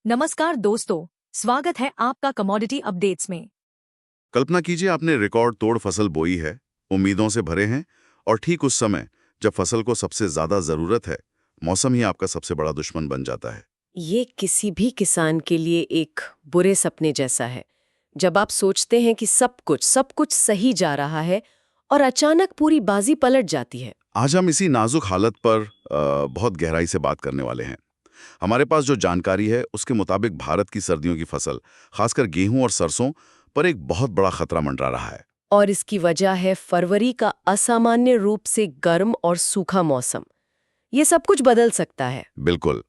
नमस्कार दोस्तों, स्वागत है आपका कमोडिटी अपडेट्स में। कल्पना कीजिए आपने रिकॉर्ड तोड़ फसल बोई है, उम्मीदों से भरे हैं, और ठीक उस समय जब फसल को सबसे ज्यादा जरूरत है, मौसम ही आपका सबसे बड़ा दुश्मन बन जाता है। ये किसी भी किसान के लिए एक बुरे सपने जैसा है। जब आप सोचते हैं कि सब कुछ सही जा रहा है और अचानक पूरी बाजी पलट जाती है। आज हम इसी नाजुक हालत पर बहुत गहराई से बात करने वाले हैं। हमारे पास जो जानकारी है उसके मुताबिक भारत की सर्दियों की फसल, खासकर गेहूं और सरसों पर एक बहुत बड़ा खतरा मंडरा रहा है। और इसकी वजह है फरवरी का असामान्य रूप से गर्म और सूखा मौसम। ये सब कुछ बदल सकता है। बिल्कुल।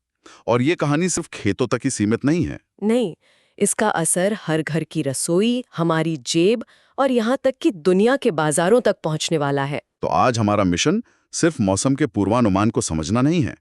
और ये कहानी सिर्फ खेतों तक ही सीमित नहीं है। नहीं, इसका असर हर घर की रसोई, हमारी जेब और यहाँ तक कि दुनिया के बाजारों तक पहुँचने वाला है। तो आज हमारा मिशन सिर्फ मौसम के पूर्वानुमान को समझना नहीं है,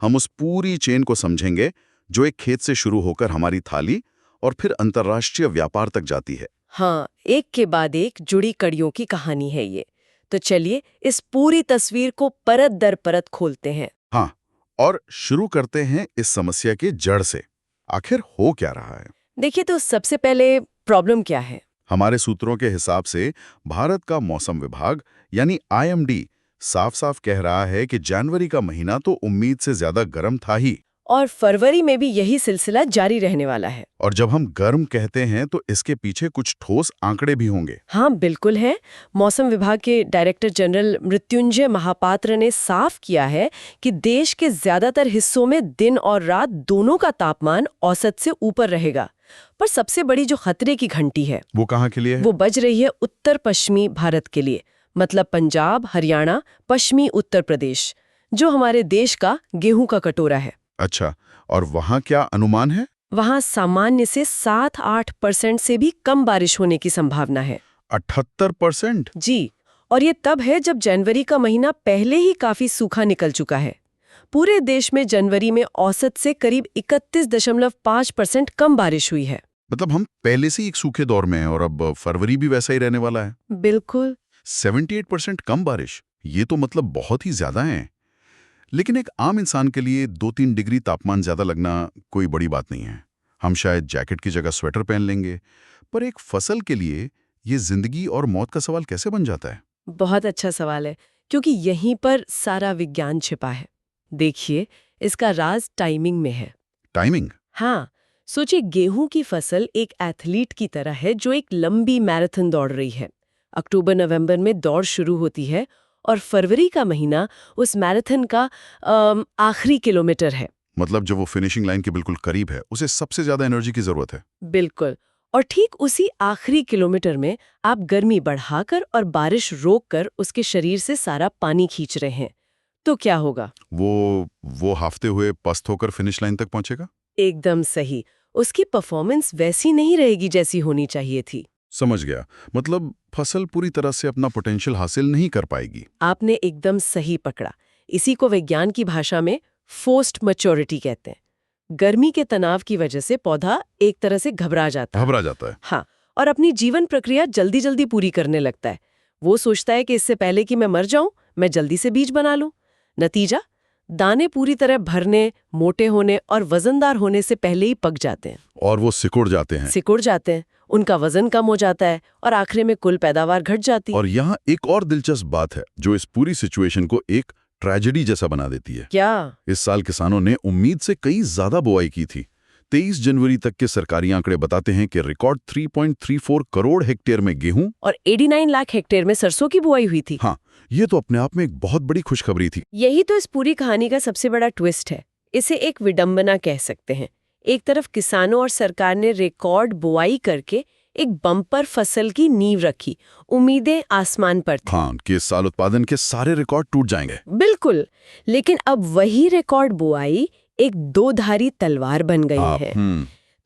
हम उस पूरी चेन को समझेंगे जो एक खेत से शुरू होकर हमारी थाली और फिर अंतर्राष्ट्रीय व्यापार तक जाती है। हाँ, एक के बाद एक जुड़ी कड़ियों की कहानी है ये। तो चलिए इस पूरी तस्वीर को परत दर परत खोलते हैं। हाँ, और शुरू करते हैं इस समस्या के जड़ से। आखिर हो क्या रहा है? देखिए, तो सबसे पहले प्रॉब्लम क्या है? हमारे सूत्रों के हिसाब से भारत का मौसम विभाग यानी IMD साफ साफ कह रहा है कि जनवरी का महीना तो उम्मीद से ज्यादा गर्म था ही। और फरवरी में भी यही सिलसिला जारी रहने वाला है। और जब हम गर्म कहते हैं तो इसके पीछे कुछ ठोस आंकड़े भी होंगे। हाँ, बिल्कुल है। मौसम विभाग के डायरेक्टर जनरल मृत्युंजय महापात्र ने साफ किया है कि देश के ज्यादातर हिस्सों में दिन और रात दोनों का तापमान औसत से ऊपर रहेगा। पर सबसे बड़ी जो खतरे की घंटी है, वो कहाँ के लिए है? वो बज रही है उत्तर पश्चिमी भारत के लिए, मतलब पंजाब, हरियाणा, पश्चिमी उत्तर प्रदेश, जो हमारे देश का गेहूं का कटोरा है। अच्छा, और वहाँ क्या अनुमान है? वहाँ सामान्य से 7-8% से भी कम बारिश होने की संभावना है। 78%? जी, और ये तब है जब जनवरी का महीना पहले ही काफी सूखा निकल चुका है। पूरे देश में जनवरी में औसत से करीब 31.5% कम बारिश हुई है। मतलब हम पहले से ही एक सूखे दौर में हैं और अब फरवरी भी वैसा ही रहने वाला है। बिल्कुल। 78% कम बारिश, ये तो मतलब बहुत ही ज्यादा है। लेकिन एक आम इंसान के लिए 2-3 डिग्री तापमान ज्यादा लगना कोई बड़ी बात नहीं है। हम शायद जैकेट की जगह स्वेटर पहन लेंगे। पर एक फसल के लिए ये जिंदगी और मौत का सवाल कैसे बन जाता है? बहुत अच्छा सवाल है, क्योंकि यहीं पर सारा विज्ञान छिपा है। देखिए, इसका राज टाइमिंग में है। टाइमिंग? हाँ, सोचिए, गेहूं की फसल एक एथलीट की तरह है जो एक लंबी मैराथन दौड़ रही है। अक्टूबर-नवंबर में दौड़ शुरू होती है और फरवरी का महीना उस मैराथन का आखिरी किलोमीटर है। मतलब जब वो फिनिशिंग लाइन के बिल्कुल करीब है, उसे सबसे ज्यादा एनर्जी की जरूरत है। बिल्कुल। और ठीक उसी आखिरी किलोमीटर में आप गर्मी बढ़ाकर और बारिश रोककर उसके शरीर से सारा पानी खींच रहे हैं। तो क्या होगा? वो हाफते हुए पस्त होकर फिनिश लाइन तक पहुंचेगा? एकदम सही। उसकी परफॉर्मेंस वैसी नहीं रहेगी जैसी होनी चाहिए थी। समझ गया। मतलब फसल पूरी तरह से अपना पोटेंशियल हासिल नहीं कर पाएगी। आपने एकदम सही पकड़ा। इसी को विज्ञान की भाषा में फोर्स्ड मैच्योरिटी कहते हैं। गर्मी के तनाव की वजह से पौधा एक तरह से घबरा जाता है। हाँ, और अपनी जीवन प्रक्रिया जल्दी जल्दी पूरी करने लगता है। वो सोचता है कि इससे पहले कि मैं मर जाऊं, मैं जल्दी से बीज बना लूं। नतीजा, दाने पूरी तरह भरने, मोटे होने और वजनदार होने से पहले ही पक जाते हैं। और वो सिकुड़ जाते हैं। उनका वजन कम हो जाता है और आखिर में कुल पैदावार घट जाती है। और यहाँ एक और दिलचस्प बात है जो इस पूरी सिचुएशन को एक ट्रेजेडी जैसा बना देती है। क्या? इस साल किसानों ने उम्मीद से कई ज्यादा बुआई की थी। 23 जनवरी तक के सरकारी आंकड़े बताते हैं कि रिकॉर्ड 3.34 करोड़ हेक्टेयर में गेहूं और 89 लाख हेक्टेयर में सरसों की बुआई हुई थी। हाँ, ये तो अपने आप में एक बहुत बड़ी खुशखबरी थी। यही तो इस पूरी कहानी का सबसे बड़ा ट्विस्ट है। इसे एक विडंबना कह सकते हैं। एक तरफ किसानों और सरकार ने रिकॉर्ड बुआई करके एक बम्पर फसल की नींव रखी, उम्मीदें आसमान पर थी। हाँ, कि इस साल उत्पादन के सारे रिकॉर्ड टूट जाएंगे। बिल्कुल, लेकिन अब वही रिकॉर्ड बुआई एक दो-धारी तलवार बन गई है।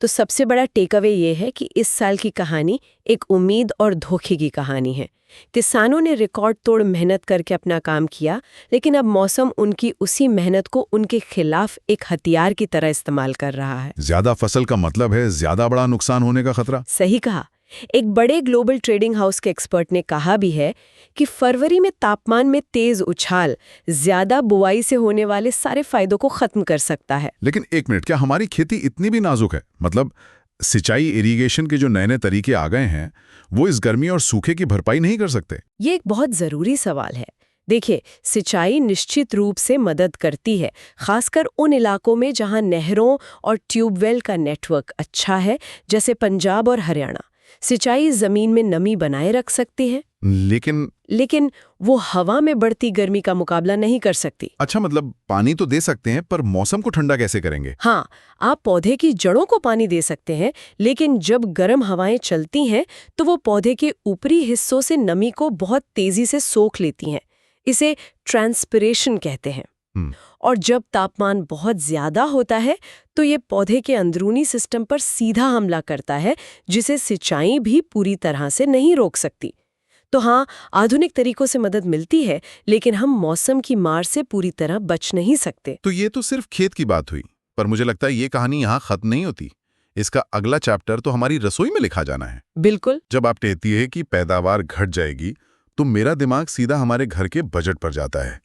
तो सबसे बड़ा टेकअवे ये है कि इस साल की कहानी एक उम्मीद और धोखे की कहानी है। किसानों ने रिकॉर्ड तोड़ मेहनत करके अपना काम किया, लेकिन अब मौसम उनकी उसी मेहनत को उनके खिलाफ एक हथियार की तरह इस्तेमाल कर रहा है। ज्यादा फसल का मतलब है ज्यादा बड़ा नुकसान होने का खतरा। सही कहा। एक बड़े ग्लोबल ट्रेडिंग हाउस के एक्सपर्ट ने कहा भी है कि फरवरी में तापमान में तेज उछाल ज्यादा बुआई से होने वाले सारे फायदों को खत्म कर सकता है। लेकिन एक मिनट, क्या हमारी खेती इतनी भी नाजुक है? मतलब सिंचाई इरिगेशन के जो नए तरीके आ गए हैं वो इस गर्मी और सूखे की भरपाई नहीं कर सकते? ये एक बहुत जरूरी सवाल है। देखिए, सिंचाई निश्चित रूप से मदद करती है, खासकर उन इलाकों में जहां नहरों और ट्यूबवेल का नेटवर्क अच्छा है, जैसे पंजाब और हरियाणा। सिंचाई जमीन में नमी बनाए रख सकती है, लेकिन वो हवा में बढ़ती गर्मी का मुकाबला नहीं कर सकती। अच्छा, मतलब पानी तो दे सकते हैं, पर मौसम को ठंडा कैसे करेंगे? हाँ, आप पौधे की जड़ों को पानी दे सकते हैं, लेकिन जब गर्म हवाएं चलती हैं तो वो पौधे के ऊपरी हिस्सों से नमी को बहुत तेजी से सोख लेती हैं। इसे ट्रांसपिरेशन कहते हैं। और जब तापमान बहुत ज्यादा होता है तो ये पौधे के अंदरूनी सिस्टम पर सीधा हमला करता है, जिसे सिंचाई भी पूरी तरह से नहीं रोक सकती। तो हाँ, आधुनिक तरीकों से मदद मिलती है, लेकिन हम मौसम की मार से पूरी तरह बच नहीं सकते। तो ये तो सिर्फ खेत की बात हुई, पर मुझे लगता है ये कहानी यहाँ खत्म नहीं होती। इसका अगला चैप्टर तो हमारी रसोई में लिखा जाना है। बिल्कुल। जब आप कहती है कि पैदावार घट जाएगी तो मेरा दिमाग सीधा हमारे घर के बजट पर जाता है।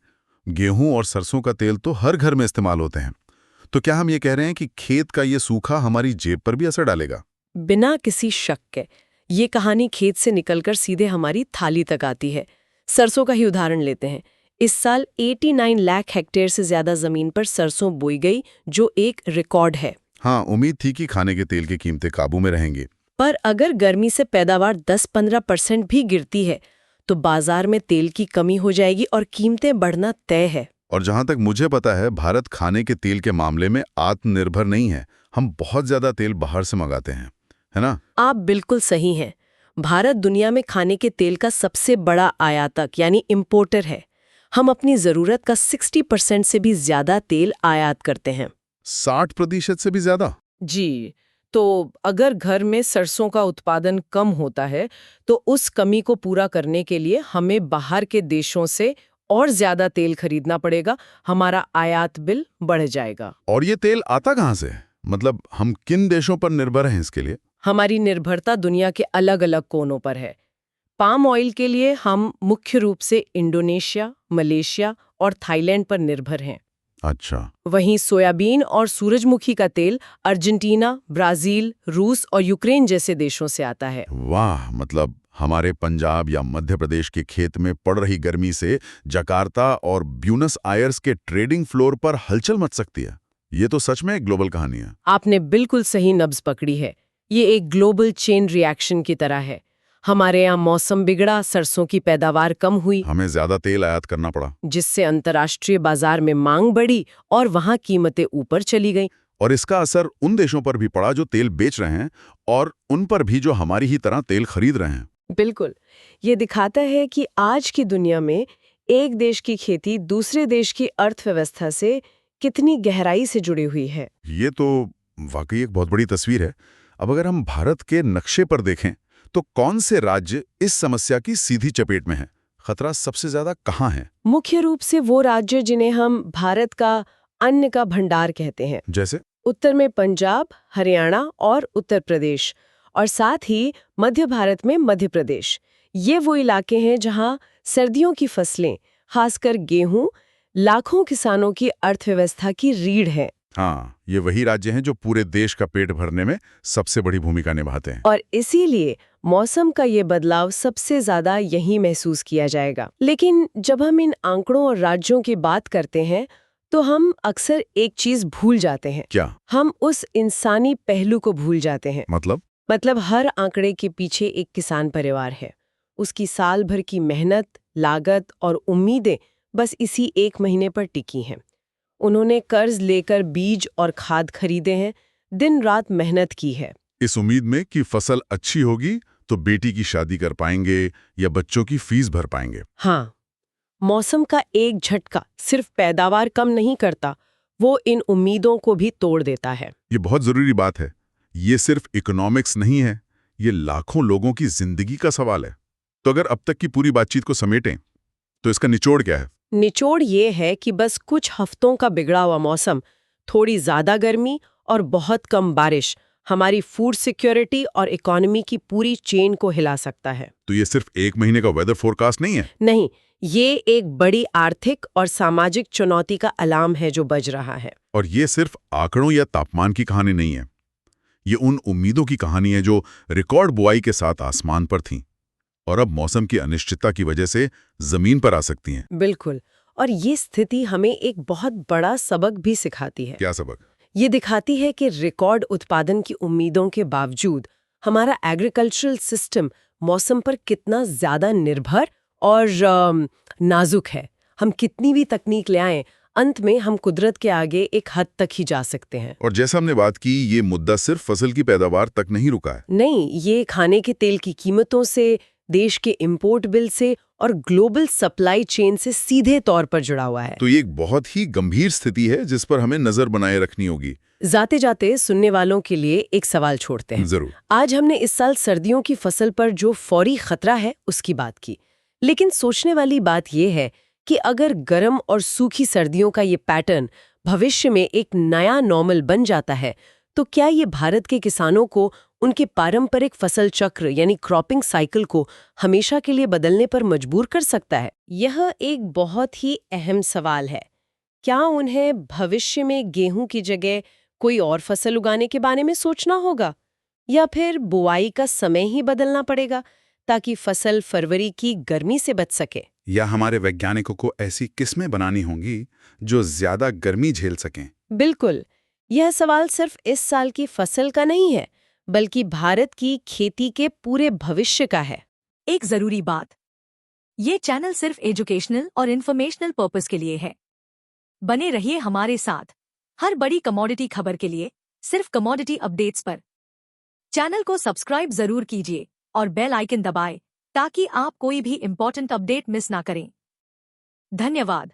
गेहूं और सरसों का तेल तो हर घर में इस्तेमाल होते हैं। तो क्या हम ये कह रहे हैं कि खेत का ये सूखा हमारी जेब पर भी असर डालेगा? बिना किसी शक के ये कहानी खेत से निकलकर सीधे हमारी थाली तक आती है। सरसों का ही उदाहरण लेते हैं। इस साल 89 लाख हेक्टेयर से ज्यादा जमीन पर सरसों बोई गई, जो एक रिकॉर्ड है। हाँ, उम्मीद थी कि खाने के तेल की कीमतें काबू में रहेंगी। पर अगर गर्मी से पैदावार 10-15% भी गिरती है तो बाजार में तेल की कमी हो जाएगी और कीमतें बढ़ना तय है। और जहां तक मुझे पता है, भारत खाने के तेल के मामले में आत्मनिर्भर नहीं है। हम बहुत ज्यादा तेल बाहर से मंगाते हैं, है ना? आप बिल्कुल सही हैं। भारत दुनिया में खाने के तेल का सबसे बड़ा आयातक यानी इंपोर्टर है। हम अपनी जरूरत का 60% से भी ज्यादा तेल आयात करते हैं। 60% से भी ज्यादा? जी। तो अगर घर में सरसों का उत्पादन कम होता है तो उस कमी को पूरा करने के लिए हमें बाहर के देशों से और ज्यादा तेल खरीदना पड़ेगा। हमारा आयात बिल बढ़ जाएगा। और ये तेल आता कहाँ से? मतलब हम किन देशों पर निर्भर हैं इसके लिए? हमारी निर्भरता दुनिया के अलग अलग कोनों पर है। पाम ऑयल के लिए हम मुख्य रूप से इंडोनेशिया, मलेशिया और थाईलैंड पर निर्भर हैं। अच्छा। वहीं सोयाबीन और सूरजमुखी का तेल अर्जेंटीना, ब्राजील, रूस और यूक्रेन जैसे देशों से आता है। वाह, मतलब हमारे पंजाब या मध्य प्रदेश के खेत में पड़ रही गर्मी से जकार्ता और ब्यूनस आयर्स के ट्रेडिंग फ्लोर पर हलचल मच सकती है। ये तो सच में एक ग्लोबल कहानी है। आपने बिल्कुल सही नब्ज पकड़ी है। ये एक ग्लोबल चेन रिएक्शन की तरह है। हमारे यहाँ मौसम बिगड़ा, सरसों की पैदावार कम हुई, हमें ज्यादा तेल आयात करना पड़ा, जिससे अंतर्राष्ट्रीय बाजार में मांग बढ़ी और वहाँ कीमतें ऊपर चली गईं। और इसका असर उन देशों पर भी पड़ा जो तेल बेच रहे हैं और उन पर भी जो हमारी ही तरह तेल खरीद रहे हैं। बिल्कुल। ये दिखाता है कि आज की दुनिया में एक देश की खेती दूसरे देश की अर्थव्यवस्था से कितनी गहराई से जुड़ी हुई है। ये तो वाकई एक बहुत बड़ी तस्वीर है। अब अगर हम भारत के नक्शे पर देखें तो कौन से राज्य इस समस्या की सीधी चपेट में हैं? खतरा सबसे ज्यादा कहाँ है? मुख्य रूप से वो राज्य जिन्हें हम भारत का अन्न का भंडार कहते हैं। जैसे उत्तर में पंजाब, हरियाणा और उत्तर प्रदेश, और साथ ही मध्य भारत में मध्य प्रदेश। ये वो इलाके हैं जहां सर्दियों की फसलें, खासकर गेहूं, लाखों किसानों की अर्थव्यवस्था की रीढ़ है। हाँ, ये वही राज्य हैं जो पूरे देश का पेट भरने में सबसे बड़ी भूमिका निभाते हैं। और इसीलिए मौसम का ये बदलाव सबसे ज्यादा यहीं महसूस किया जाएगा। लेकिन जब हम इन आंकड़ों और राज्यों की बात करते हैं तो हम अक्सर एक चीज भूल जाते हैं। क्या? हम उस इंसानी पहलू को भूल जाते हैं। मतलब हर आंकड़े के पीछे एक किसान परिवार है। उसकी साल भर की मेहनत, लागत और उम्मीदें बस इसी एक महीने पर टिकी हैं। उन्होंने कर्ज लेकर बीज और खाद खरीदे हैं, दिन रात मेहनत की है, इस उम्मीद में कि फसल अच्छी होगी तो बेटी की शादी कर पाएंगे या बच्चों की फीस भर पाएंगे। हाँ, मौसम का एक झटका सिर्फ पैदावार कम नहीं करता, वो इन उम्मीदों को भी तोड़ देता है। ये बहुत जरूरी बात है। ये सिर्फ इकोनॉमिक्स नहीं है, ये लाखों लोगों की जिंदगी का सवाल है। तो अगर अब तक की पूरी बातचीत को समेटें तो इसका निचोड़ क्या है? निचोड़ ये है कि बस कुछ हफ्तों का बिगड़ा हुआ मौसम, थोड़ी ज्यादा गर्मी और बहुत कम बारिश हमारी फूड सिक्योरिटी और इकोनॉमी की पूरी चेन को हिला सकता है। तो ये सिर्फ एक महीने का वेदर फोरकास्ट नहीं है? नहीं, ये एक बड़ी आर्थिक और सामाजिक चुनौती का अलार्म है जो बज रहा है। और ये सिर्फ आंकड़ों या तापमान की कहानी नहीं है, ये उन उम्मीदों की कहानी है जो रिकॉर्ड बुआई के साथ आसमान पर थीं और अब मौसम की अनिश्चितता की वजह से जमीन पर आ सकती हैं। बिल्कुल, और ये स्थिति हमें एक बहुत बड़ा सबक भी सिखाती है। क्या सबक? ये दिखाती है कि रिकॉर्ड उत्पादन की उम्मीदों के बावजूद हमारा एग्रीकल्चरल सिस्टम मौसम पर कितना ज्यादा निर्भर और नाजुक है। हम कितनी भी तकनीक ले आएं, अंत में हम कुदरत के आगे एक हद तक ही जा सकते हैं। और जैसा हमने बात की, ये मुद्दा सिर्फ फसल की पैदावार तक नहीं रुका है। नहीं, ये खाने के तेल की कीमतों से, देश के इंपोर्ट बिल से और ग्लोबल सप्लाई चेन से सीधे तौर पर जुड़ा हुआ है। तो ये एक बहुत ही गंभीर स्थिति है जिस पर हमें नजर बनाए रखनी होगी। जाते जाते सुनने वालों के लिए एक सवाल छोड़ते हैं। जरूर। आज हमने इस साल सर्दियों की फसल पर जो फौरी खतरा है उसकी बात की, लेकिन सोचने वाली बात यह है कि अगर गर्म और सूखी सर्दियों का ये पैटर्न भविष्य में एक नया नॉर्मल बन जाता है, तो क्या ये भारत के किसानों को उनके पारंपरिक फसल चक्र यानी क्रॉपिंग साइकिल को हमेशा के लिए बदलने पर मजबूर कर सकता है? यह एक बहुत ही अहम सवाल है। क्या उन्हें भविष्य में गेहूं की जगह कोई और फसल उगाने के बारे में सोचना होगा, या फिर बुआई का समय ही बदलना पड़ेगा ताकि फसल फरवरी की गर्मी से बच सके? या हमारे वैज्ञानिकों को ऐसी किस्में बनानी होंगी जो ज्यादा गर्मी झेल सकें? बिल्कुल, यह सवाल सिर्फ इस साल की फसल का नहीं है, बल्कि भारत की खेती के पूरे भविष्य का है। एक जरूरी बात, ये चैनल सिर्फ एजुकेशनल और इन्फॉर्मेशनल पर्पस के लिए है। बने रहिए हमारे साथ हर बड़ी कमोडिटी खबर के लिए, सिर्फ कमोडिटी अपडेट्स पर। चैनल को सब्सक्राइब जरूर कीजिए और बेल आइकन दबाएं ताकि आप कोई भी इंपॉर्टेंट अपडेट मिस ना करें। धन्यवाद।